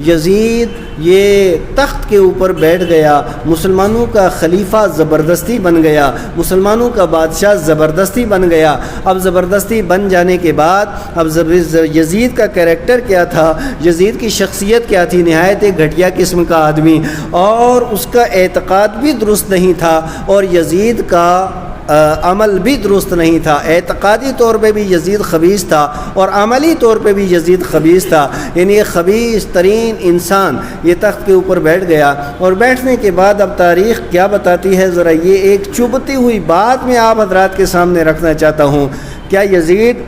یزید یہ تخت کے اوپر بیٹھ گیا، مسلمانوں کا خلیفہ زبردستی بن گیا، مسلمانوں کا بادشاہ زبردستی بن گیا۔ اب زبردستی بن جانے کے بعد اب یزید کا کریکٹر کیا تھا، یزید کی شخصیت کیا تھی؟ نہایت ایک گھٹیا قسم کا آدمی، اور اس کا اعتقاد بھی درست نہیں تھا، اور یزید کا عمل بھی درست نہیں تھا۔ اعتقادی طور پہ بھی یزید خبیث تھا اور عملی طور پہ بھی یزید خبیث تھا، یعنی یہ خبیث ترین انسان یہ تخت کے اوپر بیٹھ گیا۔ اور بیٹھنے کے بعد اب تاریخ کیا بتاتی ہے، ذرا یہ ایک چبھتی ہوئی بات میں آپ حضرات کے سامنے رکھنا چاہتا ہوں۔ کیا یزید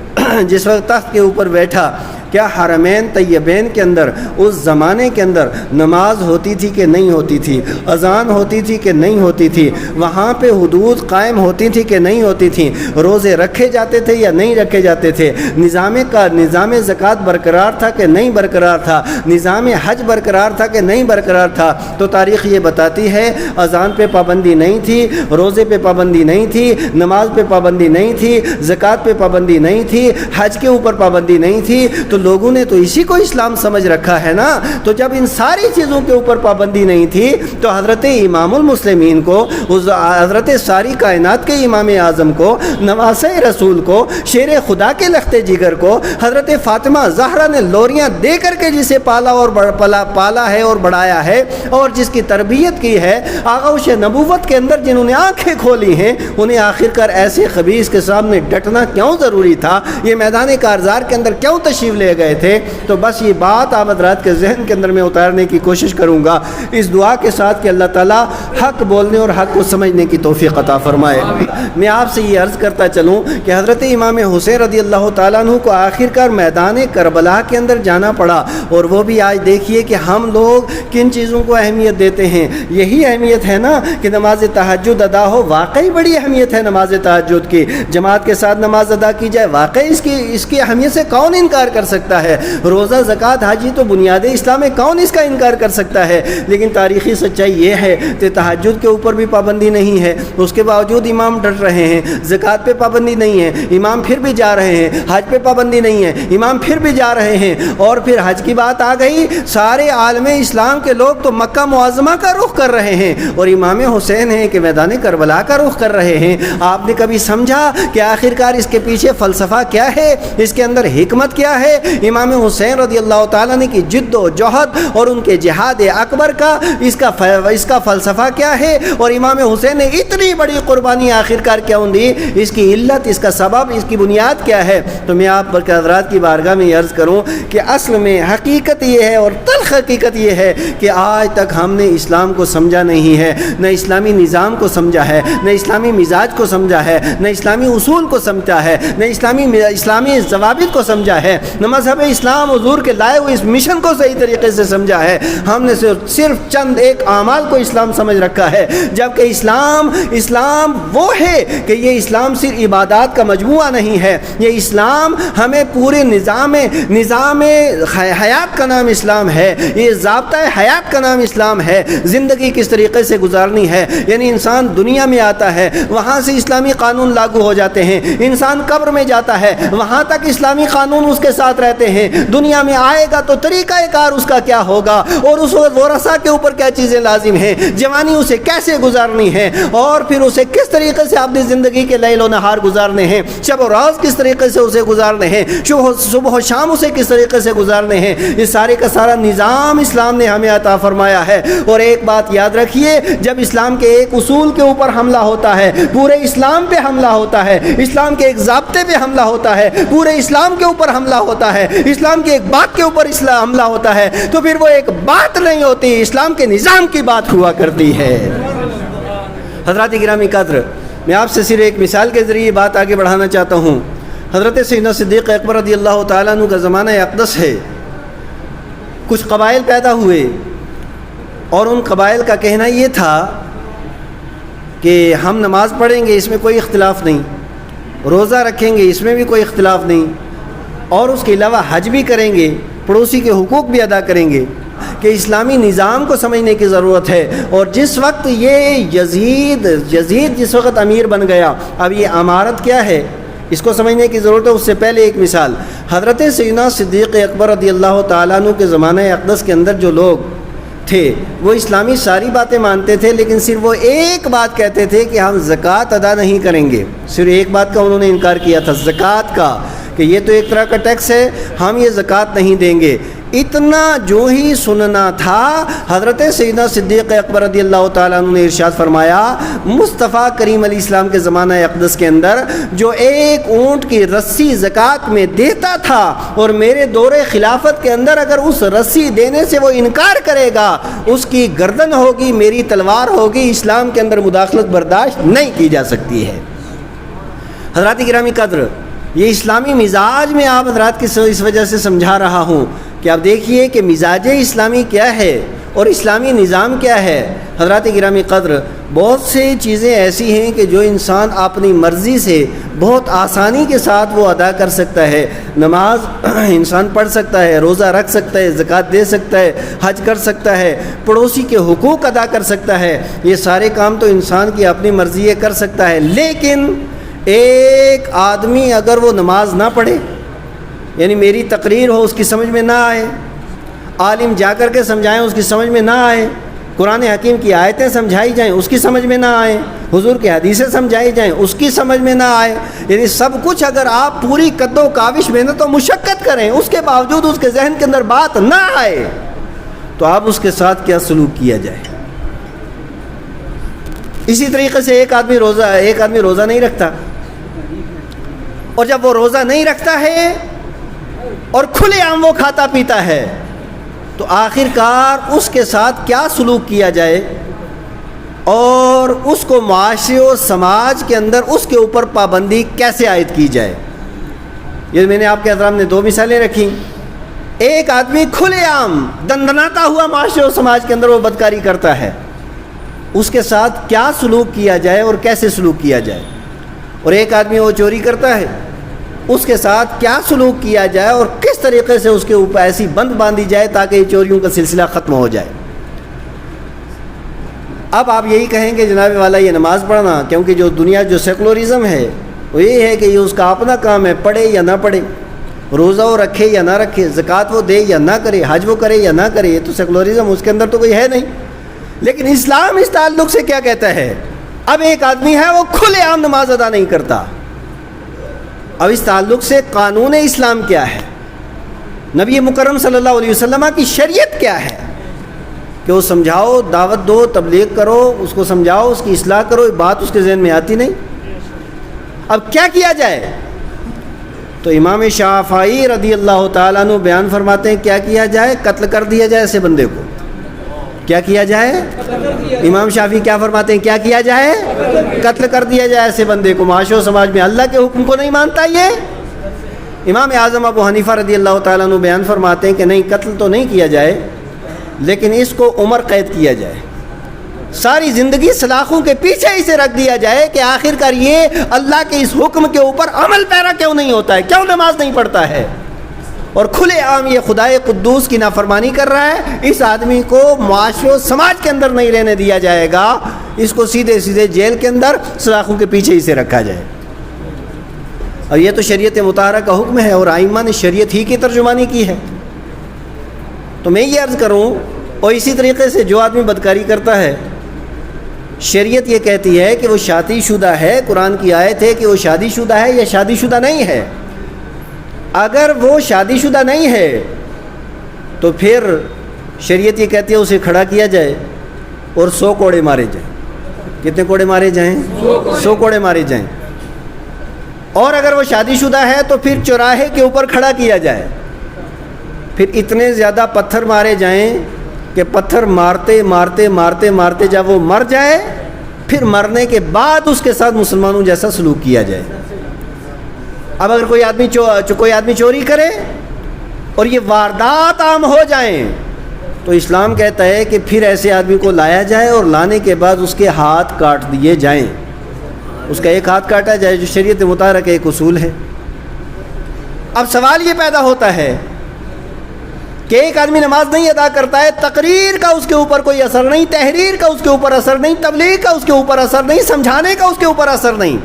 جس وقت تخت کے اوپر بیٹھا، کیا حرمین طیبین کے اندر اس زمانے کے اندر نماز ہوتی تھی کہ نہیں ہوتی تھی؟ اذان ہوتی تھی کہ نہیں ہوتی تھی؟ وہاں پہ حدود قائم ہوتی تھی کہ نہیں ہوتی تھیں؟ روزے رکھے جاتے تھے یا نہیں رکھے جاتے تھے؟ نظام زکوٰۃ برقرار تھا کہ نہیں برقرار تھا؟ نظام حج برقرار تھا کہ نہیں برقرار تھا؟ تو تاریخ یہ بتاتی ہے اذان پہ پابندی نہیں تھی، روزے پہ پابندی نہیں تھی، نماز پہ پابندی نہیں تھی، زکوٰۃ پہ پابندی نہیں تھی، حج کے اوپر پابندی نہیں تھی۔ تو لوگوں نے تو اسی کو اسلام سمجھ رکھا ہے نا۔ تو جب ان ساری چیزوں کے اوپر پابندی نہیں تھی تو حضرت امام المسلمین کو، حضرت ساری کائنات کے امام اعظم کو، نواسہ رسول کو، شیر خدا کے لخت جگر کو، حضرت فاطمہ زہرا نے لوریاں دے کر کے جسے پالا ہے اور بڑھایا ہے، اور جس کی تربیت کی ہے، آغوش نبوت کے اندر جنہوں نے آنکھیں کھولی ہیں، انہیں آخرکار ایسے خبیث کے سامنے ڈٹنا کیوں ضروری تھا؟ یہ میدان کارزار کے اندر کیوں تشریف لے گئے تھے؟ تو بس یہ بات آپ حضرات کے ذہن کے اندر میں اتارنے کی کوشش کروں گا، اس دعا کے ساتھ کہ اللہ تعالیٰ حق بولنے اور حق کو سمجھنے کی توفیق عطا فرمائے۔ میں آپ سے یہ عرض کرتا چلوں کہ حضرت امام حسین رضی اللہ تعالیٰ عنہ کو آخرکار میدان کربلا کے اندر جانا پڑا، اور وہ بھی آج دیکھیے کہ ہم لوگ کن چیزوں کو اہمیت دیتے ہیں۔ یہی اہمیت ہے نا کہ نماز تہجد ادا ہو، واقعی بڑی اہمیت ہے نماز تہجد کی، جماعت کے ساتھ نماز ادا کی جائے، واقعی اس کی اہمیت سے کون انکار کر سکتا ہے؟ روزہ، زکوٰۃ، حج تو بنیاد اسلام ہے، کون اس کا انکار کر سکتا ہے؟ لیکن تاریخی سچائی یہ ہے کہ تہجد کے اوپر بھی پابندی نہیں ہے، اس کے باوجود امام ڈٹ رہے ہیں۔ زکوٰۃ پہ پابندی نہیں ہے، امام پھر بھی جا رہے ہیں۔ حج پہ پابندی نہیں ہے، امام پھر بھی جا رہے ہیں۔ اور پھر حج کی بات آ گئی، سارے عالم اسلام کے لوگ تو مکہ معظمہ کا رخ کر رہے ہیں، اور امام حسین ہیں کہ میدان کربلا کا رخ کر رہے ہیں۔ آپ نے کبھی سمجھا کہ آخرکار اس کے پیچھے فلسفہ کیا ہے، اس کے اندر حکمت کیا ہے؟ امام حسین رضی اللہ تعالیٰ نے کی جد و جہد اور ان کے جہاد اکبر کا اس کا فلسفہ کیا ہے، اور امام حسین نے اتنی بڑی قربانی آخرکار کیوں دی؟ اس کی علت، اس کا سبب، اس کی بنیاد کیا ہے؟ تو میں آپ کے حضرات کی بارگاہ میں عرض کروں کہ اصل میں حقیقت یہ ہے، اور تلخ حقیقت یہ ہے کہ آج تک ہم نے اسلام کو سمجھا نہیں ہے، نہ اسلامی نظام کو سمجھا ہے، نہ اسلامی مزاج کو سمجھا ہے، نہ اسلامی اصول کو سمجھا ہے، نہ اسلامی ضوابط کو سمجھا ہے، نہ مذہب اسلام حضور کے لائے ہوئے اس مشن کو صحیح طریقے سے سمجھا ہے۔ ہم نے صرف چند ایک اعمال کو اسلام سمجھ رکھا ہے، جبکہ اسلام وہ ہے کہ یہ اسلام صرف عبادات کا مجموعہ نہیں ہے، یہ اسلام ہمیں پورے نظام حیات کا نام اسلام ہے، یہ ضابطہ حیات کا نام اسلام ہے۔ زندگی کس طریقے سے گزارنی ہے، یعنی انسان دنیا میں آتا ہے، وہاں سے اسلامی قانون لاگو ہو جاتے ہیں، انسان قبر میں جاتا ہے، وہاں تک اسلامی قانون اس کے ساتھ رہتے ہیں، دنیا میں آئے گا تو طریقہ کار اس کا کیا ہوگا، اور اس ورثہ کے اوپر کیا چیزیں لازم ہیں، جوانی اسے کیسے گزارنی ہے، اور پھر اسے کس طریقے سے اپنی زندگی کے لیل و نہار گزارنے ہیں، شب و راز کس طریقے سے اسے گزارنے ہیں، صبح و شام اسے کس طریقے سے گزارنے ہیں، یہ سارے کا سارا نظام اسلام نے ہمیں عطا فرمایا ہے۔ اور ایک بات یاد رکھیے، جب اسلام کے ایک اصول کے اوپر حملہ ہوتا ہے، پورے اسلام پہ حملہ ہوتا ہے، اسلام کے ایک ضابطے پہ حملہ ہوتا ہے، پورے اسلام کے اوپر حملہ ہوتا ہے، اسلام کی ایک بات کے اوپر حملہ ہوتا ہے، تو پھر وہ ایک بات نہیں ہوتی، اسلام کے نظام کی بات ہوا کرتی ہے۔ حضرات گرامی قدر، میں آپ سے صرف ایک مثال کے ذریعے بات آگے بڑھانا چاہتا ہوں۔ حضرت سیدنا صدیق اکبر رضی اللہ تعالیٰ عنہ کا زمانہ اقدس ہے، کچھ قبائل پیدا ہوئے، اور ان قبائل کا کہنا یہ تھا کہ ہم نماز پڑھیں گے، اس میں کوئی اختلاف نہیں، روزہ رکھیں گے، اس میں بھی کوئی اختلاف نہیں، اور اس کے علاوہ حج بھی کریں گے، پڑوسی کے حقوق بھی ادا کریں گے، کہ اسلامی نظام کو سمجھنے کی ضرورت ہے۔ اور جس وقت یہ یزید جس وقت امیر بن گیا، اب یہ امارت کیا ہے؟ اس کو سمجھنے کی ضرورت ہے۔ اس سے پہلے ایک مثال، حضرت سیدنا صدیق اکبر رضی اللہ تعالیٰ عنہ کے زمانہ اقدس کے اندر جو لوگ تھے وہ اسلامی ساری باتیں مانتے تھے، لیکن صرف وہ ایک بات کہتے تھے کہ ہم زکوٰۃ ادا نہیں کریں گے۔ صرف ایک بات کا انہوں نے انکار کیا تھا، زکوٰۃ کا، کہ یہ تو ایک طرح کا ٹیکس ہے، ہم یہ زکوٰۃ نہیں دیں گے۔ اتنا جو ہی سننا تھا، حضرت سیدنا صدیق اکبر رضی اللہ تعالیٰ عنہ نے ارشاد فرمایا، مصطفیٰ کریم علیہ السلام کے زمانہ اقدس کے اندر جو ایک اونٹ کی رسی زکوٰۃ میں دیتا تھا، اور میرے دور خلافت کے اندر اگر اس رسی دینے سے وہ انکار کرے گا، اس کی گردن ہوگی، میری تلوار ہوگی، اسلام کے اندر مداخلت برداشت نہیں کی جا سکتی ہے۔ حضرات گرامی قدر، یہ اسلامی مزاج میں آپ حضرات کی اس وجہ سے سمجھا رہا ہوں کہ آپ دیکھیے کہ مزاج اسلامی کیا ہے اور اسلامی نظام کیا ہے۔ حضرات گرامی قدر، بہت سی چیزیں ایسی ہیں کہ جو انسان اپنی مرضی سے بہت آسانی کے ساتھ وہ ادا کر سکتا ہے۔ نماز انسان پڑھ سکتا ہے، روزہ رکھ سکتا ہے، زکوٰۃ دے سکتا ہے، حج کر سکتا ہے، پڑوسی کے حقوق ادا کر سکتا ہے۔ یہ سارے کام تو انسان کی اپنی مرضی یہ کر سکتا ہے، لیکن ایک آدمی اگر وہ نماز نہ پڑھے، یعنی میری تقریر ہو اس کی سمجھ میں نہ آئے، عالم جا کر کے سمجھائیں اس کی سمجھ میں نہ آئے، قرآن حکیم کی آیتیں سمجھائی جائیں اس کی سمجھ میں نہ آئیں، حضور کی حدیثیں سمجھائی جائیں اس کی سمجھ میں نہ آئے، یعنی سب کچھ اگر آپ پوری قد و کاوش محنت و مشقت کریں، اس کے باوجود اس کے ذہن کے اندر بات نہ آئے، تو آپ اس کے ساتھ کیا سلوک کیا جائے۔ اسی طریقے سے ایک آدمی روزہ نہیں رکھتا، اور جب وہ روزہ نہیں رکھتا ہے اور کھلے عام وہ کھاتا پیتا ہے، تو آخر کار اس کے ساتھ کیا سلوک کیا جائے، اور اس کو معاشرے و سماج کے اندر اس کے اوپر پابندی کیسے عائد کی جائے۔ یہ میں نے آپ کے حضرات نے دو مثالیں رکھیں۔ ایک آدمی کھلے عام دندناتا ہوا معاشرے و سماج کے اندر وہ بدکاری کرتا ہے، اس کے ساتھ کیا سلوک کیا جائے اور کیسے سلوک کیا جائے۔ اور ایک آدمی وہ چوری کرتا ہے، اس کے ساتھ کیا سلوک کیا جائے اور کس طریقے سے اس کے اوپر ایسی بند باندھی جائے تاکہ یہ چوریوں کا سلسلہ ختم ہو جائے۔ اب آپ یہی کہیں گے جناب والا یہ نماز پڑھنا، کیونکہ جو دنیا جو سیکولرزم ہے وہ یہ ہے کہ یہ اس کا اپنا کام ہے، پڑھے یا نہ پڑھے، روزہ وہ رکھے یا نہ رکھے، زکوٰۃ وہ دے یا نہ کرے، حج وہ کرے یا نہ کرے، یہ تو سیکولرزم، اس کے اندر تو کوئی ہے نہیں۔ لیکن اسلام اس تعلق سے کیا کہتا ہے؟ اب ایک آدمی ہے وہ کھلے عام نماز ادا نہیں کرتا، اب اس تعلق سے قانون اسلام کیا ہے، نبی مکرم صلی اللہ علیہ وسلم کی شریعت کیا ہے کہ وہ سمجھاؤ، دعوت دو، تبلیغ کرو، اس کو سمجھاؤ، اس کی اصلاح کرو، یہ بات اس کے ذہن میں آتی نہیں۔ اب کیا کیا جائے؟ تو امام شافعی رضی اللہ تعالیٰ عنہ بیان فرماتے ہیں کیا کیا جائے؟ قتل کر دیا جائے ایسے بندے کو۔ کیا کیا جائے؟ امام شافعی کیا فرماتے ہیں کیا کیا جائے؟ قتل کر دیا جائے ایسے بندے کو، معاشرے و سماج میں اللہ کے حکم کو نہیں مانتا یہ۔ امام اعظم ابو حنیفہ رضی اللہ تعالیٰ عنہ بیان فرماتے ہیں کہ نہیں، قتل تو نہیں کیا جائے، لیکن اس کو عمر قید کیا جائے، ساری زندگی سلاخوں کے پیچھے اسے رکھ دیا جائے کہ آخر کار یہ اللہ کے اس حکم کے اوپر عمل پیرا کیوں نہیں ہوتا ہے، کیوں نماز نہیں پڑھتا ہے، اور کھلے عام یہ خدائے قدوس کی نافرمانی کر رہا ہے۔ اس آدمی کو معاشرے و سماج کے اندر نہیں رہنے دیا جائے گا، اس کو سیدھے سیدھے جیل کے اندر سلاخوں کے پیچھے اسے رکھا جائے۔ اور یہ تو شریعت مطہرہ کا حکم ہے، اور ائمہ نے شریعت ہی کی ترجمانی کی ہے۔ تو میں یہ عرض کروں، اور اسی طریقے سے جو آدمی بدکاری کرتا ہے، شریعت یہ کہتی ہے کہ وہ شادی شدہ ہے، قرآن کی آیت ہے کہ وہ شادی شدہ ہے یا شادی شدہ نہیں ہے۔ اگر وہ شادی شدہ نہیں ہے تو پھر شریعت یہ کہتی ہے اسے کھڑا کیا جائے اور 100 کوڑے مارے جائیں۔ کتنے کوڑے مارے جائیں؟ 100 کوڑے مارے جائیں۔ اور اگر وہ شادی شدہ ہے تو پھر چوراہے کے اوپر کھڑا کیا جائے، پھر اتنے زیادہ پتھر مارے جائیں کہ پتھر مارتے مارتے مارتے مارتے جب وہ مر جائے، پھر مرنے کے بعد اس کے ساتھ مسلمانوں جیسا سلوک کیا جائے۔ اب اگر کوئی آدمی چوری کرے اور یہ واردات عام ہو جائیں تو اسلام کہتا ہے کہ پھر ایسے آدمی کو لایا جائے اور لانے کے بعد اس کے ہاتھ کاٹ دیے جائیں، اس کا ایک ہاتھ کاٹا جائے، جو شریعت مطہرہ کا ایک اصول ہے۔ اب سوال یہ پیدا ہوتا ہے کہ ایک آدمی نماز نہیں ادا کرتا ہے، تقریر کا اس کے اوپر کوئی اثر نہیں، تحریر کا اس کے اوپر اثر نہیں، تبلیغ کا اس کے اوپر اثر نہیں، سمجھانے کا اس کے اوپر اثر نہیں،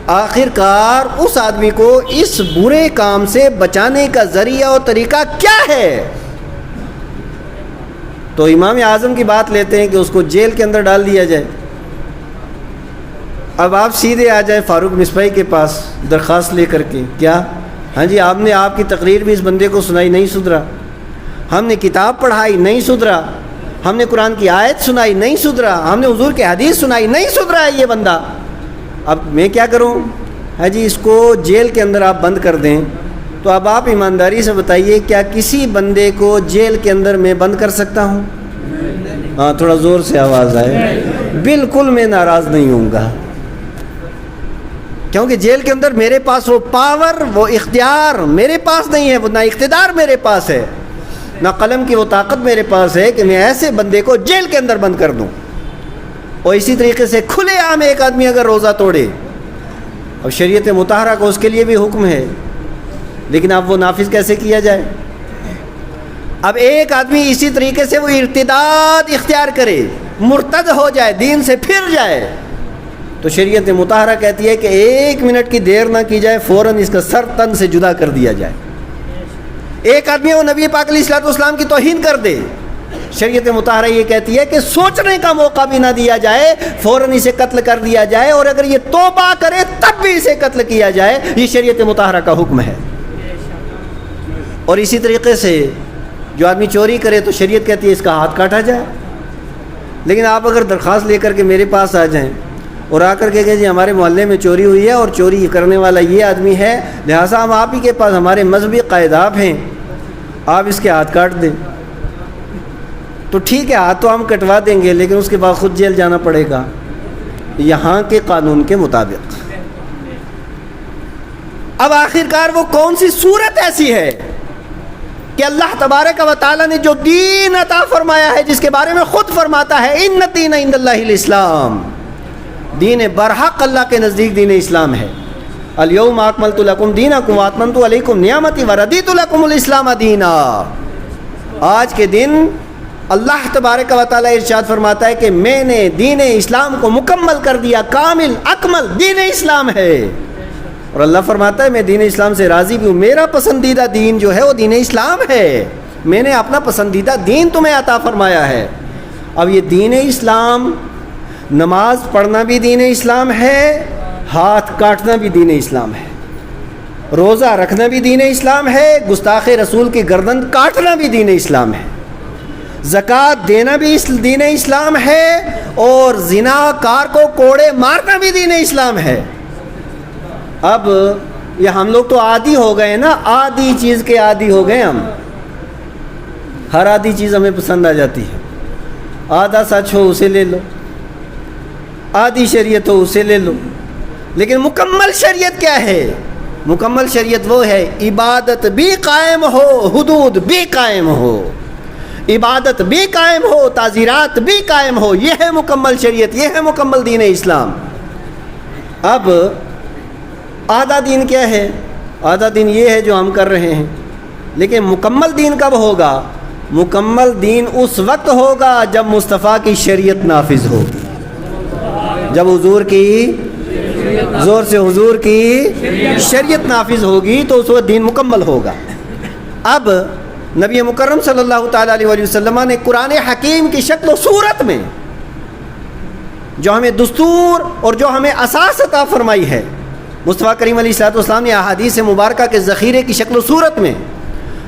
آخر کار اس آدمی کو اس برے کام سے بچانے کا ذریعہ اور طریقہ کیا ہے؟ تو امام اعظم کی بات لیتے ہیں کہ اس کو جیل کے اندر ڈال دیا جائے۔ اب آپ سیدھے آ جائیں فاروق مصباحی کے پاس درخواست لے کر کے، کیا ہاں جی آپ نے آپ کی تقریر بھی اس بندے کو سنائی، نہیں سدھرا، ہم نے کتاب پڑھائی، نہیں سدھرا، ہم نے قرآن کی آیت سنائی، نہیں سدھرا، ہم نے حضور کی حدیث سنائی، نہیں سدھرا ہے یہ بندہ، اب میں کیا کروں؟ ہاں جی اس کو جیل کے اندر آپ بند کر دیں۔ تو اب آپ ایمانداری سے بتائیے کیا کسی بندے کو جیل کے اندر میں بند کر سکتا ہوں؟ ہاں تھوڑا زور سے آواز آئے۔ بالکل میں ناراض نہیں ہوں گا، کیونکہ جیل کے اندر میرے پاس وہ پاور، وہ اختیار میرے پاس نہیں ہے، وہ نہ اقتدار میرے پاس ہے، نہ قلم کی وہ طاقت میرے پاس ہے کہ میں ایسے بندے کو جیل کے اندر بند کر دوں۔ اور اسی طریقے سے کھلے عام ایک آدمی اگر روزہ توڑے، اب شریعت مطہرہ کو اس کے لیے بھی حکم ہے، لیکن اب وہ نافذ کیسے کیا جائے؟ اب ایک آدمی اسی طریقے سے وہ ارتداد اختیار کرے، مرتد ہو جائے، دین سے پھر جائے، تو شریعت مطہرہ کہتی ہے کہ 1 منٹ کی دیر نہ کی جائے، فوراً اس کا سر تن سے جدا کر دیا جائے۔ ایک آدمی وہ نبی پاک علیہ الصلوۃ والسلام کی توہین کر دے، شریعت مطہرہ یہ کہتی ہے کہ سوچنے کا موقع بھی نہ دیا جائے، فوراً اسے قتل کر دیا جائے، اور اگر یہ توبہ کرے تب بھی اسے قتل کیا جائے۔ یہ شریعت مطہرہ کا حکم ہے۔ اور اسی طریقے سے جو آدمی چوری کرے تو شریعت کہتی ہے اس کا ہاتھ کاٹا جائے۔ لیکن آپ اگر درخواست لے کر کے میرے پاس آ جائیں اور آ کر کے کہ جی ہمارے محلے میں چوری ہوئی ہے اور چوری کرنے والا یہ آدمی ہے، لہٰذا ہم آپ ہی کے پاس ہمارے مذہبی قائداب ہیں، آپ اس کے ہاتھ کاٹ دیں، تو ٹھیک ہے ہاتھ تو ہم کٹوا دیں گے، لیکن اس کے بعد خود جیل جانا پڑے گا یہاں کے قانون کے مطابق۔ اب آخر کار وہ کون سی صورت ایسی ہے کہ اللہ تبارک و تعالیٰ نے جو دین عطا فرمایا ہے، جس کے بارے میں خود فرماتا ہے ان الدین عند اللہ الاسلام، دین برحق اللہ کے نزدیک دین اسلام ہے۔ الیوم اکملت لکم دینکم واتممت علیکم نعمتی ورضیت لکم الاسلام دینا۔ آج کے دن اللہ تبارک و تعالیٰ ارشاد فرماتا ہے کہ میں نے دین اسلام کو مکمل کر دیا، کامل اکمل دین اسلام ہے۔ اور اللہ فرماتا ہے میں دین اسلام سے راضی بھی ہوں، میرا پسندیدہ دین جو ہے وہ دین اسلام ہے، میں نے اپنا پسندیدہ دین تمہیں عطا فرمایا ہے۔ اب یہ دین اسلام، نماز پڑھنا بھی دین اسلام ہے، ہاتھ کاٹنا بھی دین اسلام ہے، روزہ رکھنا بھی دین اسلام ہے، گستاخ رسول کی گردن کاٹنا بھی دین اسلام ہے، زکوٰۃ دینا بھی دین اسلام ہے، اور زنا کار کو کوڑے مارنا بھی دین اسلام ہے۔ اب یہ ہم لوگ تو عادی ہو گئے نا، آدھی چیز کے عادی ہو گئے ہم، ہر آدھی چیز ہمیں پسند آ جاتی ہے، آدھا سچ ہو اسے لے لو، آدھی شریعت ہو اسے لے لو، لیکن مکمل شریعت کیا ہے؟ مکمل شریعت وہ ہے عبادت بھی قائم ہو، حدود بھی قائم ہو، عبادت بھی قائم ہو، تعزیرات بھی قائم ہو، یہ ہے مکمل شریعت، یہ ہے مکمل دین اسلام۔ اب آدھا دین کیا ہے؟ آدھا دین یہ ہے جو ہم کر رہے ہیں، لیکن مکمل دین کب ہوگا؟ مکمل دین اس وقت ہوگا جب مصطفیٰ کی شریعت نافذ ہوگی، جب حضور کی، زور سے حضور کی شریعت نافذ ہوگی تو اس وقت دین مکمل ہوگا۔ اب نبی مکرم صلی اللہ تعالیٰ علیہ وسلم نے قرآن حکیم کی شکل و صورت میں جو ہمیں دستور اور جو ہمیں اساس عطا فرمائی ہے، مصطفیٰ کریم علیہ الصلوۃ والسلام نے احادیث مبارکہ کے ذخیرے کی شکل و صورت میں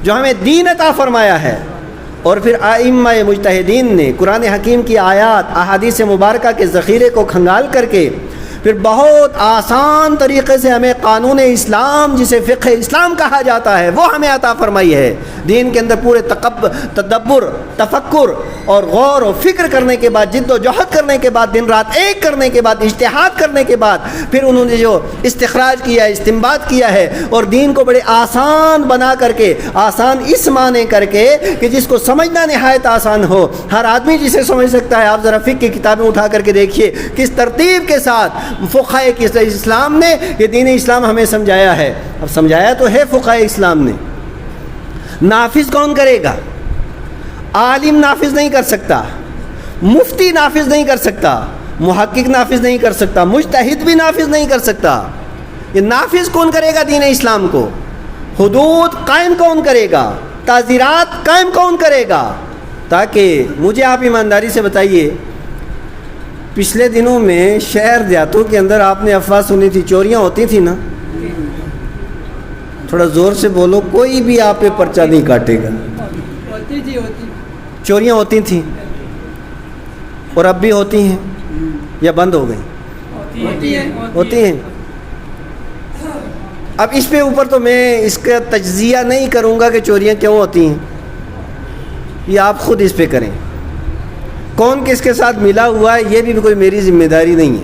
جو ہمیں دین عطا فرمایا ہے، اور پھر ائمہ مجتہدین نے قرآن حکیم کی آیات احادیث مبارکہ کے ذخیرے کو کھنگال کر کے پھر بہت آسان طریقے سے ہمیں قانون اسلام، جسے فقہ اسلام کہا جاتا ہے، وہ ہمیں عطا فرمائی ہے۔ دین کے اندر پورے تدبر، تفکر اور غور و فکر کرنے کے بعد، جد و جہد کرنے کے بعد، دن رات ایک کرنے کے بعد، اجتہاد کرنے کے بعد، پھر انہوں نے جو استخراج کیا ہے، استنباط کیا ہے، اور دین کو بڑے آسان بنا کر کے، آسان اس معنی کر کے کہ جس کو سمجھنا نہایت آسان ہو، ہر آدمی جسے سمجھ سکتا ہے۔ آپ ذرا فقہ کی کتابیں اٹھا کر کے دیکھیے کس ترتیب کے ساتھ فقہائے اسلام نے یہ دین اسلام ہمیں سمجھایا ہے۔ اب سمجھایا تو ہے فقہائے اسلام نے، نافذ کون کرے گا؟ عالم نافذ نہیں کر سکتا، مفتی نافذ نہیں کر سکتا، محقق نافذ نہیں کر سکتا، مجتہد بھی نافذ نہیں کر سکتا، یہ نافذ کون کرے گا دین اسلام کو؟ حدود قائم کون کرے گا؟ تعزیرات قائم کون کرے گا؟ تاکہ مجھے آپ ایمانداری سے بتائیے، پچھلے دنوں میں شہر دیہاتوں کے اندر آپ نے افواہ سنی تھی، چوریاں ہوتی تھیں نا؟ تھوڑا زور سے بولو، کوئی بھی آپ پہ پرچہ نہیں کاٹے گا۔ چوریاں ہوتی تھیں اور اب بھی ہوتی ہیں یا بند ہو گئی؟ ہوتی ہیں۔ اب اس پہ اوپر تو میں اس کا تجزیہ نہیں کروں گا کہ چوریاں کیوں ہوتی ہیں، یہ آپ خود اس پہ کریں۔ کون کس کے ساتھ ملا ہوا ہے یہ بھی کوئی میری ذمہ داری نہیں ہے۔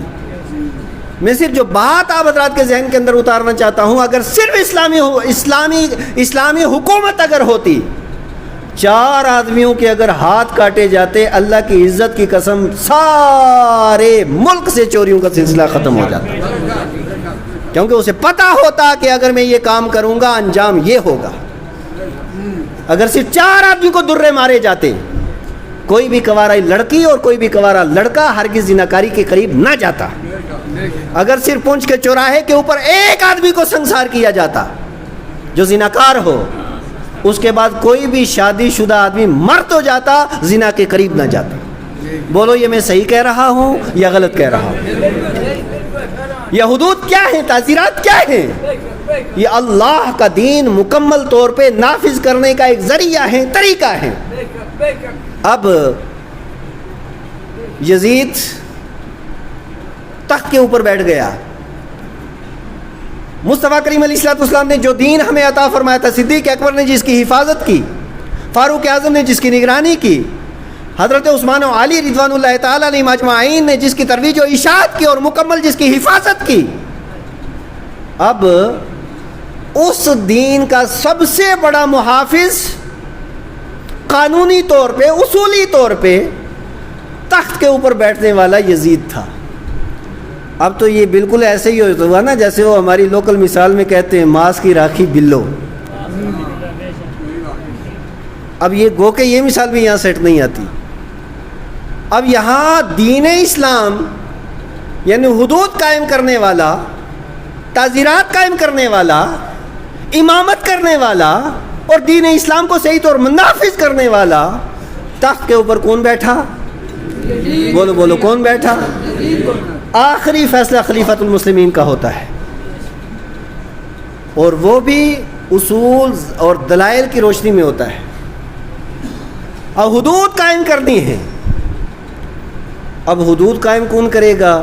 میں صرف جو بات آپ حضرات کے ذہن کے اندر اتارنا چاہتا ہوں، اگر صرف اسلامی حکومت اگر ہوتی، 4 آدمیوں کے اگر ہاتھ کاٹے جاتے، اللہ کی عزت کی قسم سارے ملک سے چوریوں کا سلسلہ ختم ہو جاتا، کیونکہ اسے پتہ ہوتا کہ اگر میں یہ کام کروں گا انجام یہ ہوگا۔ اگر صرف 4 آدمی کو درے مارے جاتے، کوئی بھی کنواری لڑکی اور کوئی بھی کنوارا لڑکا ہرگز زناکاری کے قریب نہ جاتا۔ اگر صرف پونچھ کے چوراہے کے اوپر 1 آدمی کو سنسار کیا جاتا جو زناکار ہو، اس کے بعد کوئی بھی شادی شدہ آدمی مرد ہو جاتا، زنا کے قریب نہ جاتا۔ بولو یہ میں صحیح کہہ رہا ہوں یا غلط کہہ رہا ہوں؟ یہ حدود کیا ہیں؟ تعزیرات کیا ہیں؟ یہ اللہ کا دین مکمل طور پہ نافذ کرنے کا ایک ذریعہ ہے، طریقہ ہے۔ اب یزید تخت کے اوپر بیٹھ گیا، مصطفیٰ کریم علیہ السلام نے جو دین ہمیں عطا فرمایا تھا، صدیق اکبر نے جس کی حفاظت کی، فاروق اعظم نے جس کی نگرانی کی، حضرت عثمان و علی رضوان اللہ تعالیٰ علیہم اجمعین نے جس کی ترویج و اشاعت کی اور مکمل جس کی حفاظت کی، اب اس دین کا سب سے بڑا محافظ قانونی طور پہ، اصولی طور پہ تخت کے اوپر بیٹھنے والا یزید تھا۔ اب تو یہ بالکل ایسے ہی ہوا نا جیسے وہ ہماری لوکل مثال میں کہتے ہیں ماس کی راکھی بلو۔ اب یہ گو کہ یہ مثال بھی یہاں سیٹ نہیں آتی۔ اب یہاں دین اسلام یعنی حدود قائم کرنے والا، تعزیرات قائم کرنے والا، امامت کرنے والا اور دین اسلام کو صحیح طور نافذ کرنے والا، تخت کے اوپر کون بیٹھا؟ بولو بولو، کون بیٹھا؟ آخری فیصلہ خلیفۃ المسلمین کا ہوتا ہے، اور وہ بھی اصول اور دلائل کی روشنی میں ہوتا ہے۔ اب حدود قائم کرنی ہے۔ اب حدود قائم کون کرے گا؟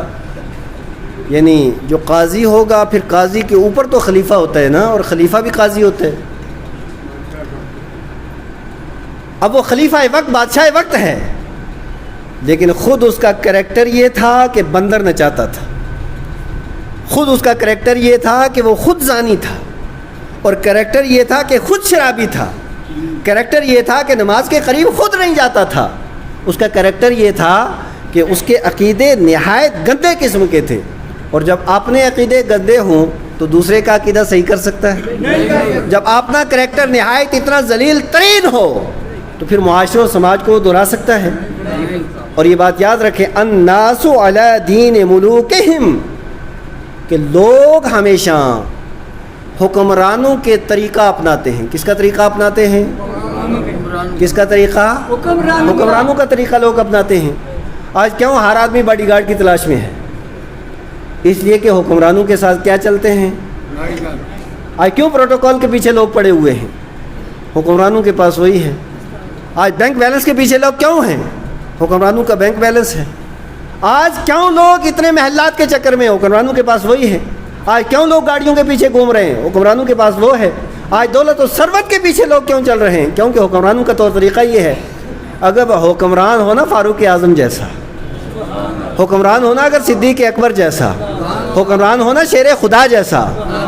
یعنی جو قاضی ہوگا، پھر قاضی کے اوپر تو خلیفہ ہوتا ہے نا، اور خلیفہ بھی قاضی ہوتا ہے۔ اب وہ خلیفہ وقت، بادشاہ وقت ہے، لیکن خود اس کا کریکٹر یہ تھا کہ بندر نچاتا تھا، خود اس کا کریکٹر یہ تھا کہ وہ خود زانی تھا، اور کریکٹر یہ تھا کہ خود شرابی تھا، کریکٹر یہ تھا کہ نماز کے قریب خود نہیں جاتا تھا، اس کا کریکٹر یہ تھا کہ اس کے عقیدے نہایت گندے قسم کے تھے، اور جب اپنے عقیدے گندے ہوں تو دوسرے کا عقیدہ صحیح کر سکتا ہے؟ جب اپنا کریکٹر نہایت اتنا ذلیل ترین ہو تو پھر معاشرے و سماج کو دہرا سکتا ہے؟ اور یہ بات یاد رکھیں، الناس علی دین ملوکہم، کہ لوگ ہمیشہ حکمرانوں کے طریقہ اپناتے ہیں۔ کس کا طریقہ اپناتے ہیں؟ کس کا طریقہ؟ حکمرانوں کا طریقہ لوگ اپناتے ہیں۔ آج کیوں ہر آدمی باڈی گارڈ کی تلاش میں ہے؟ اس لیے کہ حکمرانوں کے ساتھ کیا چلتے ہیں؟ آج کیوں پروٹوکول کے پیچھے لوگ پڑے ہوئے ہیں؟ حکمرانوں کے پاس وہی ہے۔ آج بینک بیلنس کے پیچھے لوگ کیوں ہیں؟ حکمرانوں کا بینک بیلنس ہے۔ آج کیوں لوگ اتنے محلات کے چکر میں؟ حکمرانوں کے پاس وہی ہے۔ آج کیوں لوگ گاڑیوں کے پیچھے گھوم رہے ہیں؟ حکمرانوں کے پاس وہ ہے۔ آج دولت و ثروت کے پیچھے لوگ کیوں چل رہے ہیں؟ کیونکہ حکمرانوں کا طور طریقہ یہ ہے۔ اگر حکمران ہونا فاروق اعظم جیسا، حکمران ہونا اگر صدیق اکبر جیسا، حکمران ہونا شیر خدا جیسا،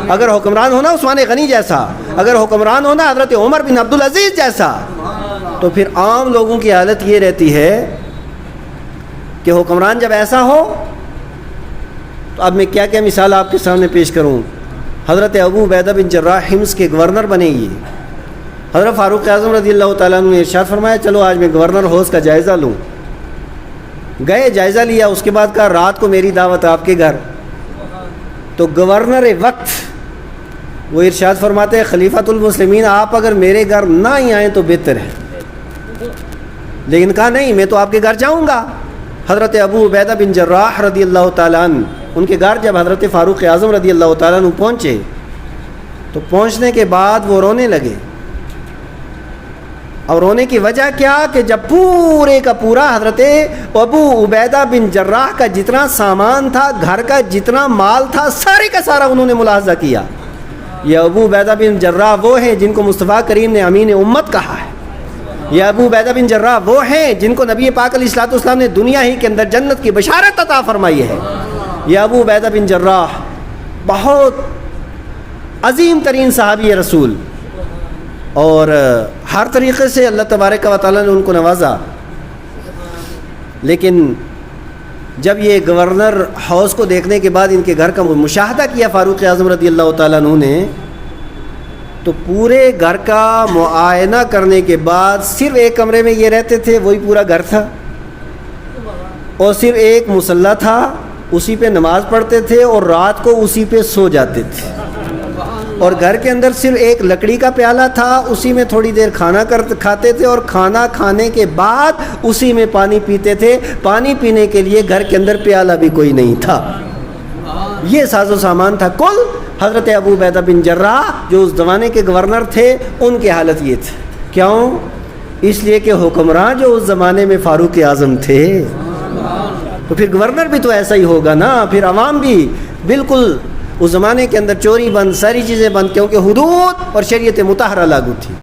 اگر حکمران ہونا عثمان غنی جیسا، اگر حکمران ہونا حضرت عمر بن عبدالعزیز جیسا، تو پھر عام لوگوں کی حالت یہ رہتی ہے کہ حکمران جب ایسا ہو تو اب میں کیا کیا مثال آپ کے سامنے پیش کروں۔ حضرت ابو عبیدہ بن جراح حمص کے گورنر بنے یہ، حضرت فاروق اعظم رضی اللہ تعالیٰ عنہ نے ارشاد فرمایا چلو آج میں گورنر ہاؤس کا جائزہ لوں۔ گئے، جائزہ لیا، اس کے بعد کہا رات کو میری دعوت آپ کے گھر۔ تو تو گورنر وقت وہ ارشاد فرماتے ہیں خلیفۃ المسلمین آپ اگر میرے گھر نہ ہی آئیں تو بہتر ہے، لیکن کہا نہیں میں تو آپ کے گھر جاؤں گا۔ حضرت ابو عبیدہ بن جراح رضی اللہ تعالیٰ عنہ ان کے گھر جب حضرت فاروق اعظم رضی اللہ تعالیٰ عنہ پہنچے تو پہنچنے کے بعد وہ رونے لگے، اور رونے کی وجہ کیا کہ جب پورے کا پورا حضرت ابو عبیدہ بن جراح کا جتنا سامان تھا، گھر کا جتنا مال تھا، سارے کا سارا انہوں نے ملاحظہ کیا۔ یہ ابو عبیدہ بن جراح وہ ہیں جن کو مصطفیٰ کریم نے امین امت کہا ہے، یہ ابو عبیدہ بن جراح وہ ہیں جن کو نبی پاک علیہ الصلوۃ والسلام نے دنیا ہی کے اندر جنت کی بشارت عطا فرمائی ہے۔ یہ ابو عبیدہ بن جراح بہت عظیم ترین صحابی رسول، اور ہر طریقے سے اللہ تبارک و تعالیٰ نے ان کو نوازا، لیکن جب یہ گورنر ہاؤس کو دیکھنے کے بعد ان کے گھر کا مشاہدہ کیا فاروق اعظم رضی اللہ تعالیٰ عنہ نے، تو پورے گھر کا معائنہ کرنے کے بعد صرف ایک کمرے میں یہ رہتے تھے، وہی پورا گھر تھا، اور صرف ایک مصلی تھا، اسی پہ نماز پڑھتے تھے اور رات کو اسی پہ سو جاتے تھے، اور گھر کے اندر صرف ایک لکڑی کا پیالہ تھا، اسی میں تھوڑی دیر کھانا کھاتے تھے، اور کھانا کھانے کے بعد اسی میں پانی پیتے تھے، پانی پینے کے لیے گھر کے اندر پیالہ بھی کوئی نہیں تھا۔ یہ ساز و سامان تھا کل حضرت ابو عبیدہ بن جراح جو اس زمانے کے گورنر تھے، ان کی حالت یہ تھی۔ کیوں؟ اس لیے کہ حکمراں جو اس زمانے میں فاروق اعظم تھے، تو پھر گورنر بھی تو ایسا ہی ہوگا نا، پھر عوام بھی بالکل اس زمانے کے اندر چوری بند، ساری چیزیں بند، کیونکہ حدود اور شریعت مطہرہ لاگو تھی۔